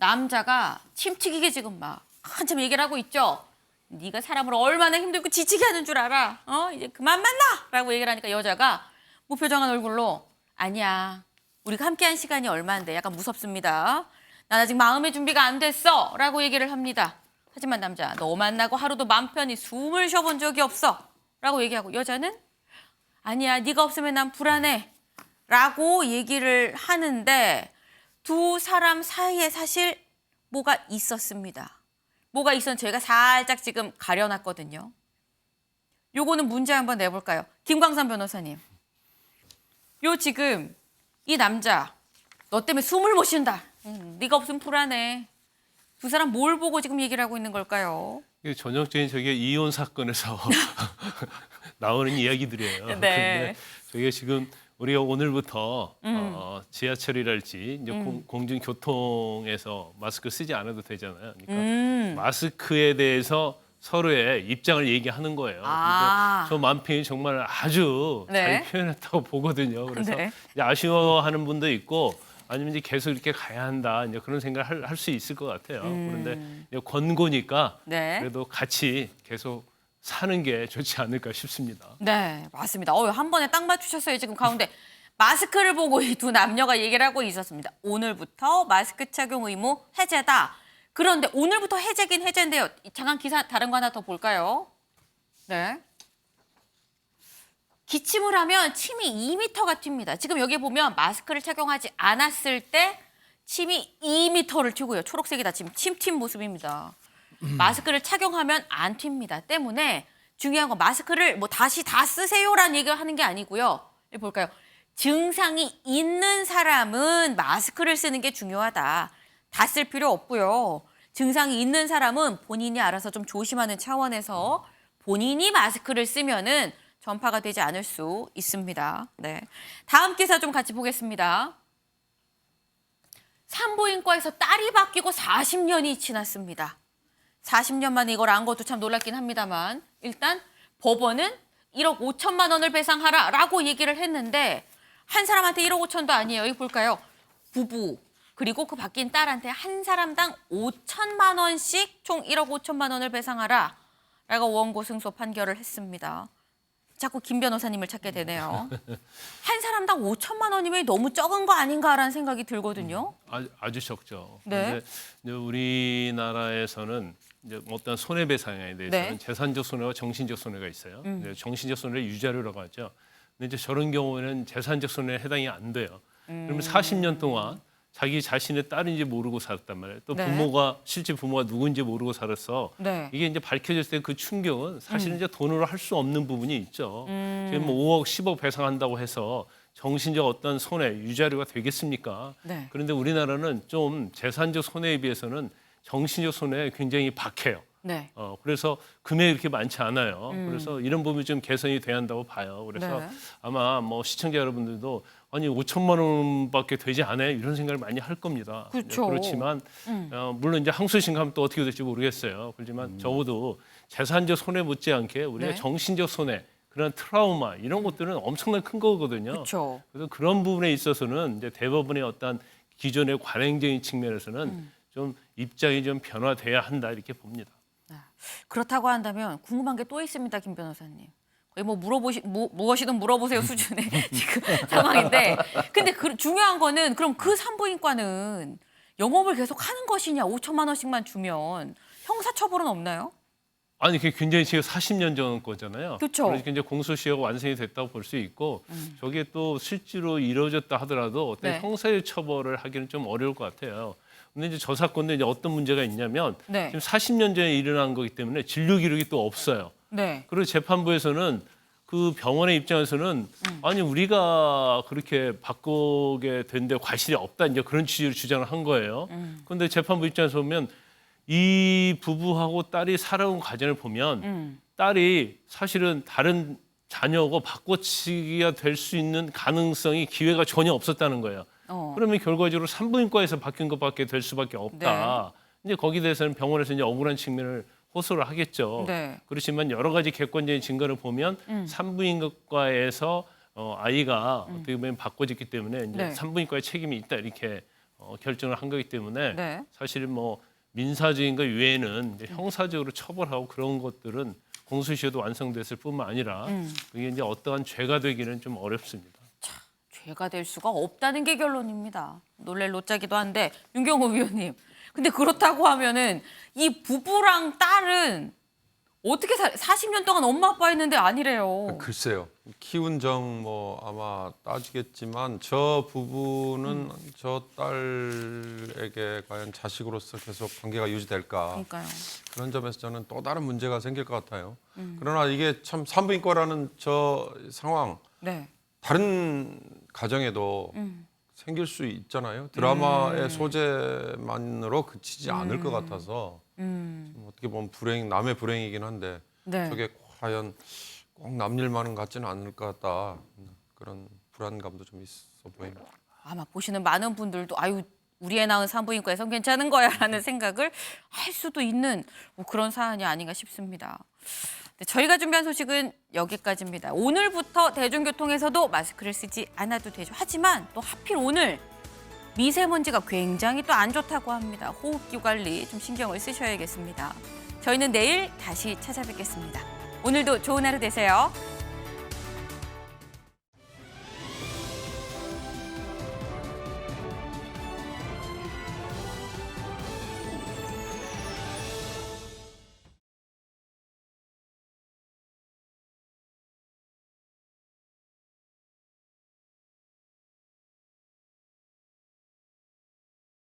남자가 침 튀기게 지금 막 한참 얘기를 하고 있죠. 네가 사람을 얼마나 힘들고 지치게 하는 줄 알아. 이제 그만 만나! 라고 얘기를 하니까 여자가 무표정한 얼굴로 아니야. 우리가 함께한 시간이 얼마인데 약간 무섭습니다. 난 아직 마음의 준비가 안 됐어. 라고 얘기를 합니다. 하지만 남자 너 만나고 하루도 맘 편히 숨을 쉬어본 적이 없어. 라고 얘기하고 여자는 아니야. 네가 없으면 난 불안해. 라고 얘기를 하는데 두 사람 사이에 사실 뭐가 있었습니다. 뭐가 있었는지 저희가 살짝 지금 가려놨거든요. 요거는 문제 한번 내볼까요? 김광선 변호사님. 요 지금 이 남자 너 때문에 숨을 못 쉰다. 네가 없으면 불안해. 두 사람 뭘 보고 지금 얘기를 하고 있는 걸까요? 이게 전형적인 저게 이혼 사건에서 나오는 이야기들이에요. 네. 그런데 저게 지금 우리가 오늘부터 지하철이랄지 이제 공중교통에서 마스크 쓰지 않아도 되잖아요. 그러니까 마스크에 대해서 서로의 입장을 얘기하는 거예요. 아. 근데 저 만평이 정말 아주 네. 잘 표현했다고 보거든요. 그래서 네. 이제 아쉬워하는 분도 있고 아니면 이제 계속 이렇게 가야 한다 이제 그런 생각을 할 수 있을 것 같아요. 그런데 이제 권고니까 네. 그래도 같이 계속 사는 게 좋지 않을까 싶습니다. 네, 맞습니다. 한 번에 딱 맞추셨어요. 지금 가운데 마스크를 보고 이 두 남녀가 얘기를 하고 있었습니다. 오늘부터 마스크 착용 의무 해제다. 그런데 오늘부터 해제긴 해제인데요. 잠깐 기사 다른 거 하나 더 볼까요? 네. 기침을 하면 침이 2m가 튑니다. 지금 여기 보면 마스크를 착용하지 않았을 때 침이 2m를 튀고요. 초록색이다. 지금 침 튄 모습입니다. 마스크를 착용하면 안 튑니다. 때문에 중요한 건 마스크를 뭐 다시 다 쓰세요라는 얘기를 하는 게 아니고요. 여기 볼까요? 증상이 있는 사람은 마스크를 쓰는 게 중요하다. 다 쓸 필요 없고요. 증상이 있는 사람은 본인이 알아서 좀 조심하는 차원에서 본인이 마스크를 쓰면은 전파가 되지 않을 수 있습니다. 네. 다음 기사 좀 같이 보겠습니다. 산부인과에서 딸이 바뀌고 40년이 지났습니다. 40년 만에 이걸 안 것도 참 놀랍긴 합니다만 일단 법원은 1억 5천만 원을 배상하라라고 얘기를 했는데 한 사람한테 1억 5천도 아니에요. 여기 볼까요? 부부 그리고 그 바뀐 딸한테 한 사람당 5천만 원씩 총 1억 5천만 원을 배상하라라고 원고 승소 판결을 했습니다. 자꾸 김 변호사님을 찾게 되네요. 한 사람당 5천만 원이면 너무 적은 거 아닌가라는 생각이 들거든요. 아주 적죠. 네. 그런데 우리나라에서는 이제 어떤 손해배상에 대해서는 네. 재산적 손해와 정신적 손해가 있어요. 정신적 손해를 유자료라고 하죠. 근데 이제 저런 경우에는 재산적 손해에 해당이 안 돼요. 그러면 40년 동안 자기 자신의 딸인지 모르고 살았단 말이에요. 또 네. 부모가 실제 부모가 누군지 모르고 살았어. 네. 이게 이제 밝혀졌을 때 그 충격은 사실은 이제 돈으로 할 수 없는 부분이 있죠. 지금 뭐 5억, 10억 배상한다고 해서 정신적 어떤 손해, 유자료가 되겠습니까? 네. 그런데 우리나라는 좀 재산적 손해에 비해서는 정신적 손해에 굉장히 박해요. 네. 그래서 금액이 그렇게 많지 않아요. 그래서 이런 부분이 좀 개선이 돼야 한다고 봐요. 그래서 네. 아마 뭐 시청자 여러분들도 아니 5천만 원밖에 되지 않아요? 이런 생각을 많이 할 겁니다. 그렇죠. 그렇지만 물론 이제 항소심 가면 또 어떻게 될지 모르겠어요. 그렇지만 적어도 재산적 손해 못지않게 우리가 네. 정신적 손해 그런 트라우마 이런 것들은 엄청나게 큰 거거든요. 그렇죠. 그래서 그런 부분에 있어서는 이제 대법원의 어떤 기존의 관행적인 측면에서는 좀 입장이 좀 변화돼야 한다 이렇게 봅니다. 그렇다고 한다면 궁금한 게 또 있습니다, 김 변호사님. 거의 뭐 무엇이든 물어보세요 수준의 지금 상황인데, 근데 중요한 거는 그럼 그 산부인과는 영업을 계속 하는 것이냐? 5천만 원씩만 주면 형사처벌은 없나요? 아니 그게 굉장히 지금 40년 전 거잖아요. 그렇죠. 그러니까 이제 공소시효가 완성이 됐다고 볼 수 있고 저게 또 실제로 이루어졌다 하더라도 어떤 네. 형사의 처벌을 하기는 좀 어려울 것 같아요. 근데 이제 저 사건도 이제 어떤 문제가 있냐면 네. 지금 40년 전에 일어난 거기 때문에 진료 기록이 또 없어요. 네. 그리고 재판부에서는 그 병원의 입장에서는 아니 우리가 그렇게 바꾸게 된데 과실이 없다 이제 그런 취지로 주장을 한 거예요. 그런데 재판부 입장에서 보면 이 부부하고 딸이 살아온 과정을 보면 딸이 사실은 다른 자녀고 바꿔치기가 될 수 있는 가능성이 기회가 전혀 없었다는 거예요. 그러면 결과적으로 산부인과에서 바뀐 것밖에 될 수밖에 없다. 이제 거기에 대해서는 병원에서 이제 억울한 측면을 호소를 하겠죠. 네. 그렇지만 여러 가지 객관적인 증거를 보면 산부인과에서 아이가 어떻게 보면 바꿔졌기 때문에 이제 네. 산부인과의 책임이 있다 이렇게 결정을 한 거기 때문에 네. 사실 뭐 민사적인 것 외에는 이제 형사적으로 처벌하고 그런 것들은 공소시효도 완성됐을 뿐만 아니라 그게 이제 어떠한 죄가 되기는 좀 어렵습니다. 죄가 될 수가 없다는 게 결론입니다. 놀랄 노짜기도 한데 윤경호 위원님. 근데 그렇다고 하면은 이 부부랑 딸은 어떻게 40년 동안 엄마 아빠 했는데 아니래요. 글쎄요. 키운 정 뭐 아마 따지겠지만 저 부부는 저 딸에게 과연 자식으로서 계속 관계가 유지될까? 그러니까요. 그런 점에서 저는 또 다른 문제가 생길 것 같아요. 그러나 이게 참 산부인과라는 저 상황 네. 다른 가정에도 생길 수 있잖아요. 드라마의 소재만으로 그치지 않을 것 같아서 좀 어떻게 보면 남의 불행이긴 한데 네. 저게 과연 꼭 남일만은 같지는 않을 것 같다. 그런 불안감도 좀 있어 보입니다. 아마 보시는 많은 분들도 아유 우리 애 낳은 산부인과에선 괜찮은 거야라는 생각을 할 수도 있는 뭐 그런 사안이 아닌가 싶습니다. 네, 저희가 준비한 소식은 여기까지입니다. 오늘부터 대중교통에서도 마스크를 쓰지 않아도 되죠. 하지만 또 하필 오늘 미세먼지가 굉장히 또 안 좋다고 합니다. 호흡기 관리 좀 신경을 쓰셔야겠습니다. 저희는 내일 다시 찾아뵙겠습니다. 오늘도 좋은 하루 되세요.